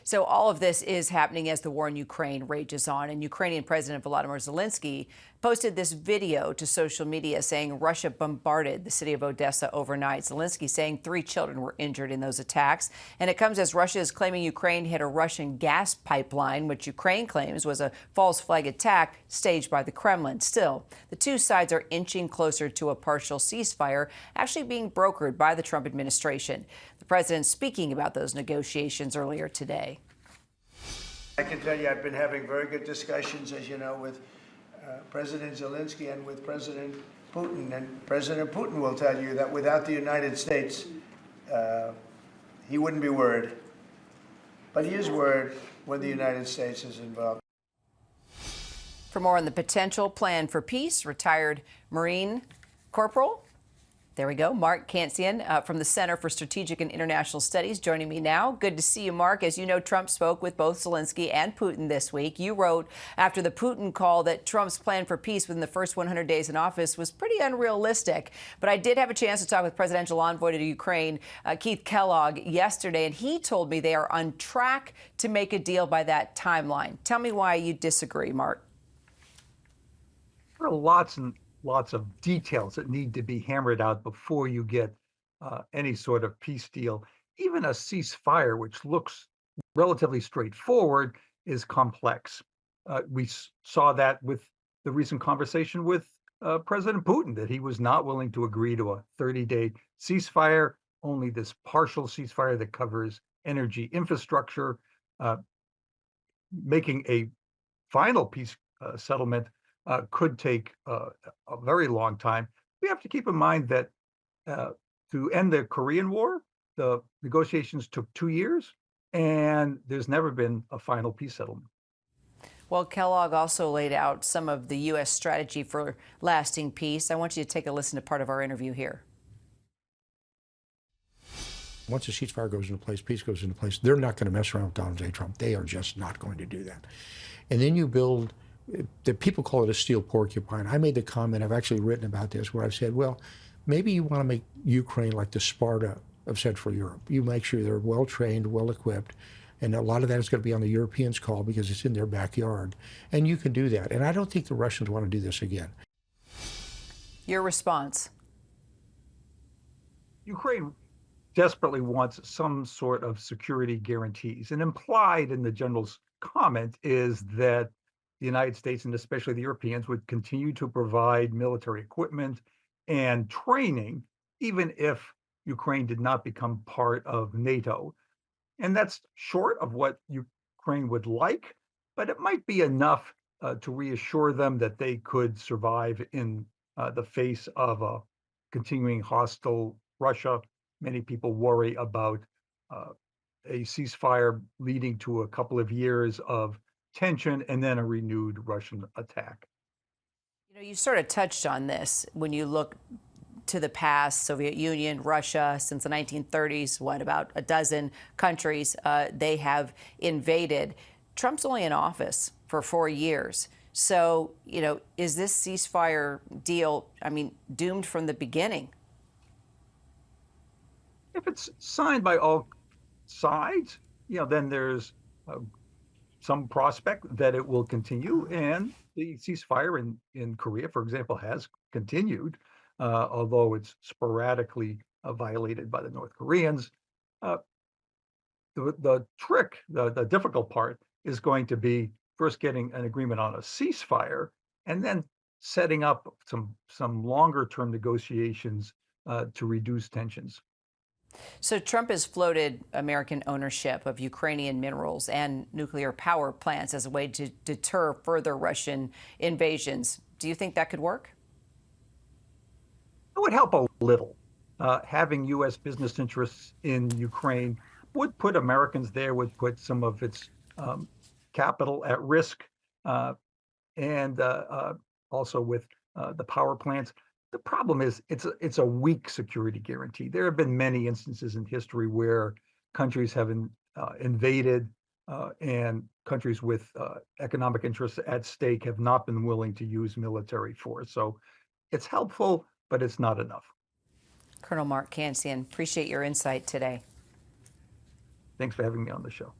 So all of this is happening as the war in Ukraine rages on, and Ukrainian President Volodymyr Zelensky posted this video to social media saying Russia bombarded the city of Odessa overnight. Zelensky saying 3 children were injured in those attacks. And it comes as Russia is claiming Ukraine hit a Russian gas pipeline, which Ukraine claims was a false flag attack staged by the Kremlin. Still, the two sides are inching closer to a partial ceasefire actually being brokered by the Trump administration. The president speaking about those negotiations earlier today. I can tell you I've been having very good discussions, as you know, with President Zelensky and with President Putin. And President Putin will tell you that without the United States, he wouldn't be worried. But he is worried when the United States is involved. For more on the potential plan for peace, retired Marine Corporal, there we go, Mark Kansian from the Center for Strategic and International Studies joining me now. Good to see you, Mark. As you know, Trump spoke with both Zelensky and Putin this week. You wrote after the Putin call that Trump's plan for peace within the first 100 days in office was pretty unrealistic. But I did have a chance to talk with presidential envoy to Ukraine, Keith Kellogg, yesterday, and he told me they are on track to make a deal by that timeline. Tell me why you disagree, Mark. There are lots of details that need to be hammered out before you get any sort of peace deal. Even a ceasefire, which looks relatively straightforward, is complex. We saw that with the recent conversation with President Putin, that he was not willing to agree to a 30-day ceasefire, only this partial ceasefire that covers energy infrastructure. Making a final peace settlement could take a very long time. We have to keep in mind that to end the Korean War, the negotiations took 2 years, and there's never been a final peace settlement. Well, Kellogg also laid out some of the U.S. strategy for lasting peace. I want you to take a listen to part of our interview here. Once a ceasefire goes into place, peace goes into place, they're not going to mess around with Donald J. Trump. They are just not going to do that. And then you build, the people call it a steel porcupine. I made the comment, I've actually written about this, where I've said, well, maybe you want to make Ukraine like the Sparta of Central Europe. You make sure they're well-trained, well-equipped, and a lot of that is going to be on the Europeans' call because it's in their backyard. And you can do that. And I don't think the Russians want to do this again. Your response? Ukraine desperately wants some sort of security guarantees. And implied in the general's comment is that the United States, and especially the Europeans, would continue to provide military equipment and training, even if Ukraine did not become part of NATO. And that's short of what Ukraine would like, but it might be enough to reassure them that they could survive in the face of a continuing hostile Russia. Many people worry about a ceasefire leading to a couple of years of tension and then a renewed Russian attack. You know, you sort of touched on this when you look to the past, Soviet Union, Russia, since the 1930s, about a dozen countries they have invaded. Trump's only in office for 4 years. So, you know, is this ceasefire deal, doomed from the beginning? If it's signed by all sides, then there's some prospect that it will continue. And the ceasefire in Korea, for example, has continued, although it's sporadically violated by the North Koreans. The trick, the difficult part, is going to be first getting an agreement on a ceasefire and then setting up some longer-term negotiations to reduce tensions. So Trump has floated American ownership of Ukrainian minerals and nuclear power plants as a way to deter further Russian invasions. Do you think that could work? It would help a little. Having U.S. business interests in Ukraine would put Americans there, would put some of its capital at risk, and also with the power plants. The problem is it's a weak security guarantee. There have been many instances in history where countries have invaded and countries with economic interests at stake have not been willing to use military force. So it's helpful, but it's not enough. Colonel Mark Kansian, appreciate your insight today. Thanks for having me on the show.